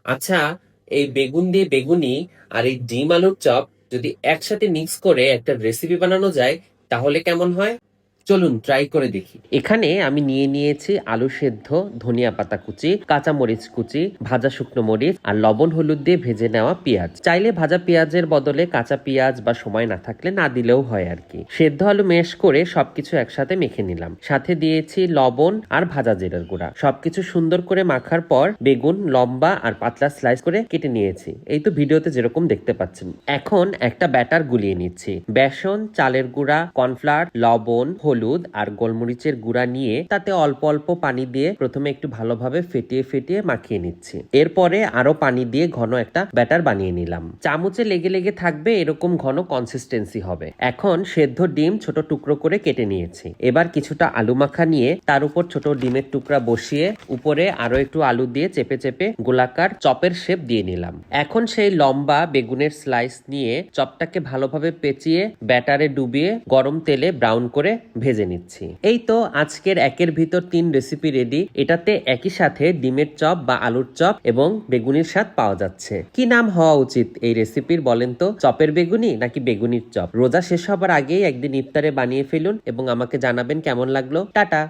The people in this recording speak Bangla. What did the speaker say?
আচ্ছা, এই বেগুন দিয়ে বেগুনি আর এই ডিম আলুর চপ যদি একসাথে মিক্স করে একটা রেসিপি বানানো যায় তাহলে কেমন হয়? চলুন ট্রাই করে দেখি। এখানে আমি নিয়ে নিয়েছি আলু সেদ্ধ, ধনিয়া পাতা কুচি, কাঁচা মরিচ কুচি, ভাজা শুকনো মরিচ আর লবণ হলুদ দিয়ে ভেজে নেওয়া পেঁয়াজ। চাইলে ভাজা পেঁয়াজের বদলে কাঁচা পেঁয়াজ বা সময় না থাকলে না দিলেও হয় আর কি। সেদ্ধ আলু ম্যাশ করে সবকিছু একসাথে মেখে নিলাম, সাথে দিয়েছি লবণ আর ভাজা জিরার গুঁড়া। সবকিছু সুন্দর করে মাখার পর বেগুন লম্বা আর পাতলা স্লাইস করে কেটে নিয়েছি, এই তো ভিডিওতে যেরকম দেখতে পাচ্ছেন। এখন একটা ব্যাটার গুলিয়ে নিচ্ছি। বেসন, চালের গুঁড়া, কর্নফ্লাওয়ার, লবণ, হলুদ আর গোলমরিচের গুঁড়া নিয়ে তাতে অল্প অল্প পানি দিয়ে প্রথমে একটু ভালোভাবে ফেটিয়ে ফেটিয়ে মাখিয়ে নিচ্ছি। এরপরে আরো পানি দিয়ে ঘন একটা ব্যাটার বানিয়ে নিলাম। চামচে লেগে লেগে থাকবে এরকম ঘন কনসিস্টেন্সি হবে। এখন সেদ্ধ ডিম ছোট টুকরো করে কেটে নিয়েছি। এবার কিছুটা আলু মাখা নিয়ে তার উপর ছোট ডিমের টুকরা বসিয়ে উপরে আরো একটু আলু দিয়ে চেপে চেপে গোলাকার চপের শেপ দিয়ে নিলাম। এখন সেই লম্বা বেগুনের স্লাইস নিয়ে চপটাকে ভালোভাবে পেঁচিয়ে ব্যাটারে ডুবিয়ে গরম তেলে ব্রাউন করে ভেজে নিচ্ছি। এই তো আজকের একের ভিতর 3 রেসিপি রেডি। এটাতে একই সাথে ডিমের চপ বা আলুর চপ এবং বেগুনির স্বাদ পাওয়া যাচ্ছে। কি নাম হওয়া উচিত এই রেসিপির বলেন তো? চপের বেগুনি নাকি বেগুনির চপ? রোজা শেষ হবার আগেই একদিন ইফতারে বানিয়ে ফেলুন এবং আমাকে জানাবেন কেমন লাগলো। টাটা।